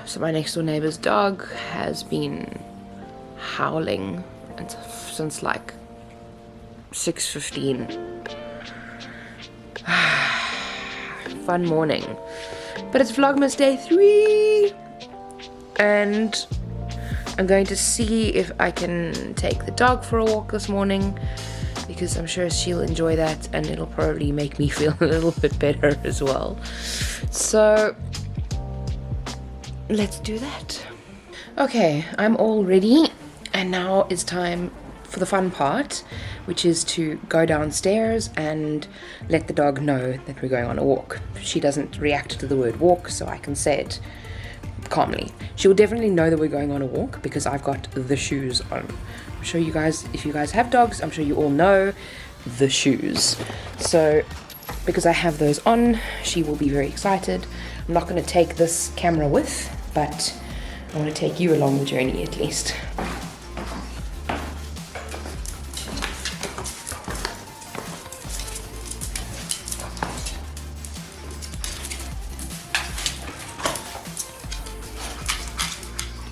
So my next door neighbor's dog has been howling since like 6:15. Fun morning. But it's Vlogmas day 3 and I'm going to see if I can take the dog for a walk this morning, because I'm sure she'll enjoy that and it'll probably make me feel a little bit better as well. So let's do that. Okay, I'm all ready and now it's time for the fun part, which is to go downstairs and let the dog know that we're going on a walk. She doesn't react to the word walk, so I can say it calmly. She will definitely know that we're going on a walk because I've got the shoes on. I'm sure you guys, if you guys have dogs, I'm sure you all know the shoes. So because I have those on, she will be very excited. I'm not going to take this camera with, but I want to take you along the journey at least.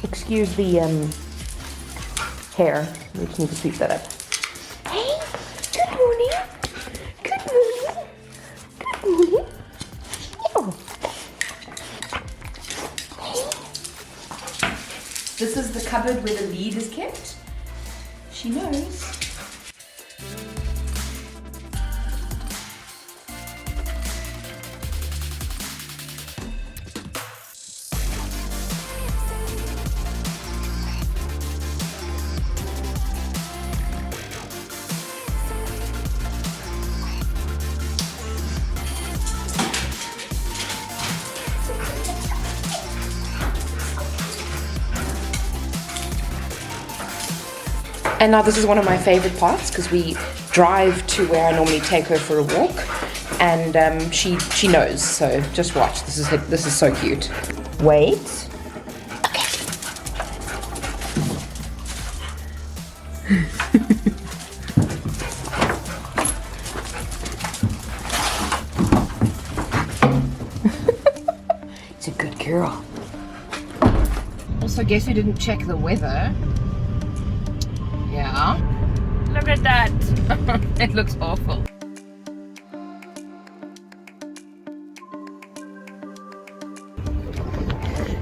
Excuse the hair, we just need to sweep that up. Hey, good morning. Good morning. Good morning. Oh. Hey. This is the cupboard where the lead is kept. She knows. And now this is one of my favorite parts because we drive to where I normally take her for a walk, and she knows. So just watch. This is so cute. Wait. It's a good girl. Also, guess who didn't check the weather? Yeah. Look at that. It looks awful.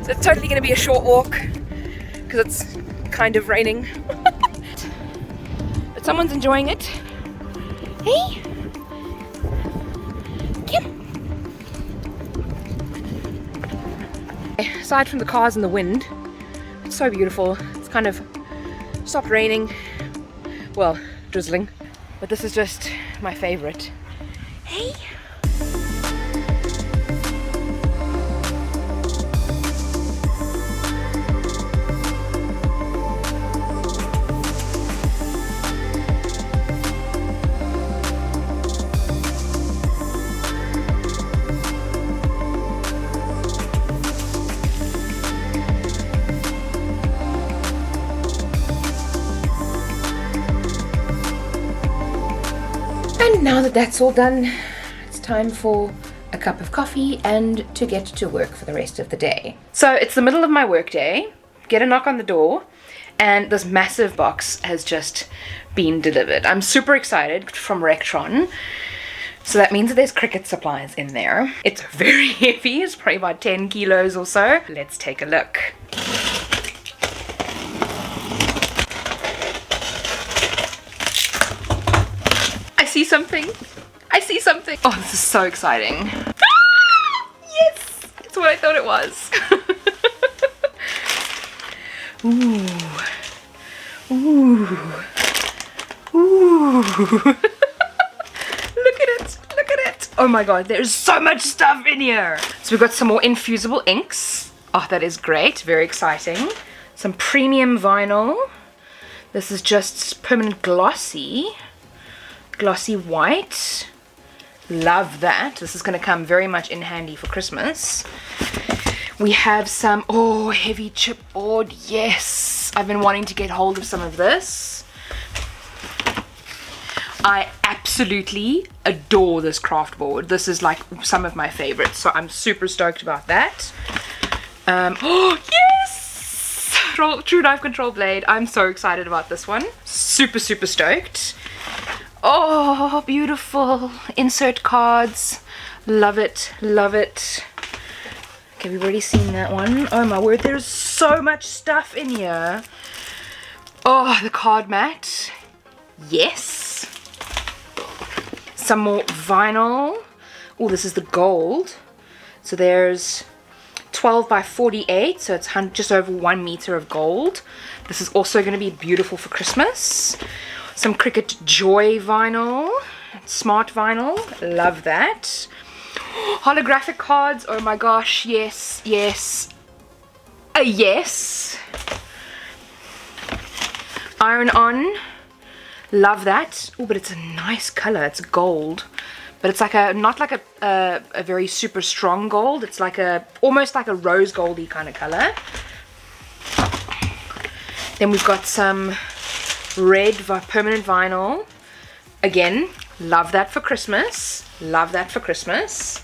So it's totally going to be a short walk because it's kind of raining. But someone's enjoying it. Hey. Kim. Aside from the cars and the wind, it's so beautiful. It's kind of stopped raining, well, drizzling, but this is just my favorite. Hey. And now that that's all done, it's time for a cup of coffee and to get to work for the rest of the day. So it's the middle of my work day, get a knock on the door, and this massive box has just been delivered. I'm super excited, from Rectron. So that means that there's Cricut supplies in there. It's very heavy, it's probably about 10 kilos or so. Let's take a look. I see something. Oh, this is so exciting. Ah, yes, it's what I thought it was. Ooh. Ooh. Ooh. Look at it. Oh my god, there's so much stuff in here. So we've got some more infusible inks. Oh, that is great, very exciting. Some premium vinyl. This is just permanent glossy white. Love that. This is going to come very much in handy for Christmas. We have some heavy chipboard. Yes, I've been wanting to get hold of some of this. I absolutely adore this craft board. This is like some of my favorites, so I'm super stoked about that. Oh, yes! True Knife Control Blade. I'm so excited about this one. Super, super stoked. Oh, beautiful. Insert cards. Love it, love it. Okay, we've already seen that one. Oh my word, there's so much stuff in here. Oh, the card mat. Yes. Some more vinyl. Oh, this is the gold. So there's 12 by 48, so it's just over 1 meter of gold. This is also going to be beautiful for Christmas. Some Cricut Joy vinyl, smart vinyl, love that. Holographic cards, oh my gosh, yes, yes, yes. Iron on, love that. Oh, but it's a nice color, it's gold. But it's like not like a very super strong gold. It's like almost like a rose goldy kind of color. Then we've got some red permanent vinyl. Again, love that for Christmas. Love that for Christmas.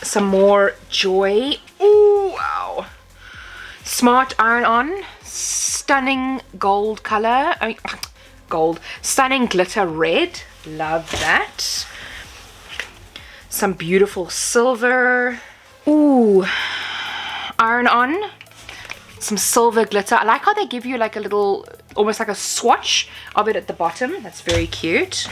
Some more Joy. Ooh, wow. Smart iron on. Stunning gold color. I mean, gold. Stunning glitter red. Love that. Some beautiful silver. Ooh. Iron on. Some silver glitter. I like how they give you like a little, almost like a swatch of it at the bottom. That's very cute.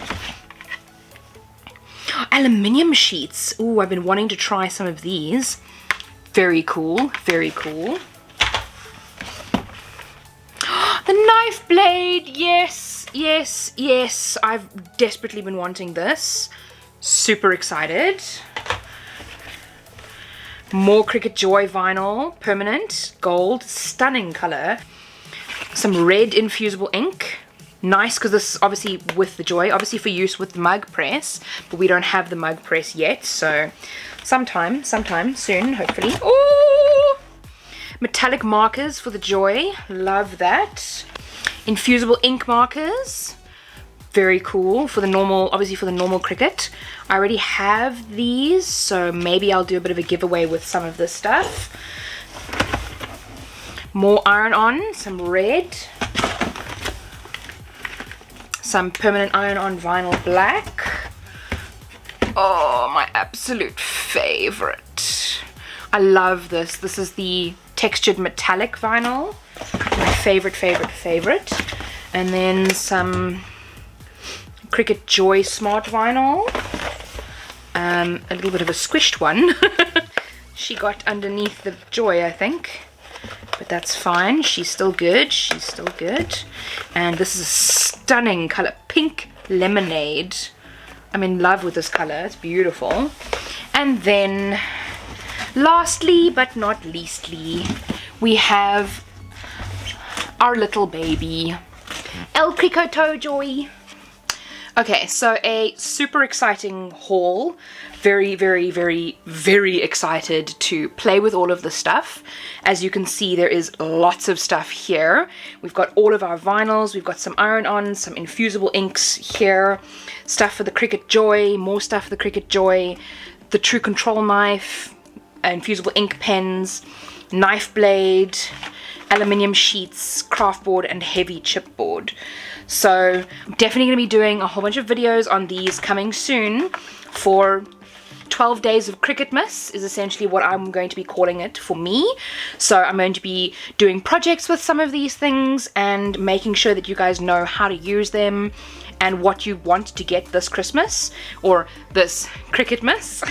Aluminium sheets. Ooh, I've been wanting to try some of these. Very cool. Very cool. The knife blade. Yes, yes, yes. I've desperately been wanting this. Super excited. More Cricut Joy vinyl, permanent, gold, stunning color. Some red infusible ink. Nice, because this is obviously with the Joy, obviously for use with the mug press, but we don't have the mug press yet, so sometime soon, hopefully. Ooh! Metallic markers for the Joy, love that. Infusible ink markers, very cool for the normal, obviously for the normal Cricut. I already have these, so maybe I'll do a bit of a giveaway with some of this stuff. More iron on, some red. Some permanent iron on vinyl black. Oh, my absolute favorite. I love this. This is the textured metallic vinyl. My favorite. And then some Cricut Joy Smart Vinyl. A little bit of a squished one. She got underneath the Joy, I think. But that's fine. She's still good. She's still good. And this is a stunning color. Pink Lemonade. I'm in love with this color. It's beautiful. And then, lastly but not leastly, we have our little baby, El Cricut Joy. Okay, so a super exciting haul. Very, very, very, very excited to play with all of the stuff. As you can see, there is lots of stuff here. We've got all of our vinyls. We've got some iron-on, some infusible inks here. Stuff for the Cricut Joy, more stuff for the Cricut Joy. The True Control knife, infusible ink pens, knife blade, aluminium sheets, craft board, and heavy chipboard. So I'm definitely going to be doing a whole bunch of videos on these coming soon. For 12 days of Cricketmas is essentially what I'm going to be calling it for me. So I'm going to be doing projects with some of these things and making sure that you guys know how to use them and what you want to get this Christmas or this Cricketmas.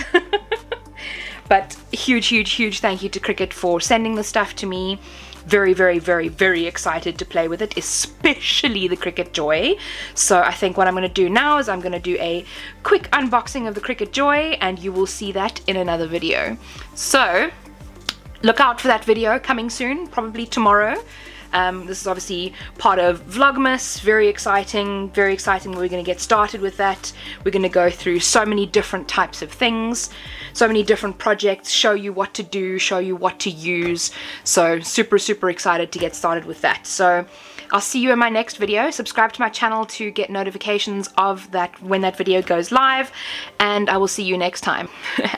But huge thank you to Cricut for sending the stuff to me. Very, very, very, very excited to play with it, especially the Cricut Joy. So I think what I'm going to do now is I'm going to do a quick unboxing of the Cricut Joy, and you will see that in another video. So look out for that video coming soon, probably tomorrow. This is obviously part of Vlogmas. Very exciting, very exciting. We're going to get started with that. We're going to go through so many different types of things, so many different projects, show you what to do, show you what to use. So super excited to get started with that. So I'll see you in my next video. Subscribe to my channel to get notifications of that when that video goes live, and I will see you next time.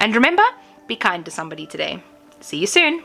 And remember, be kind to somebody today. See you soon.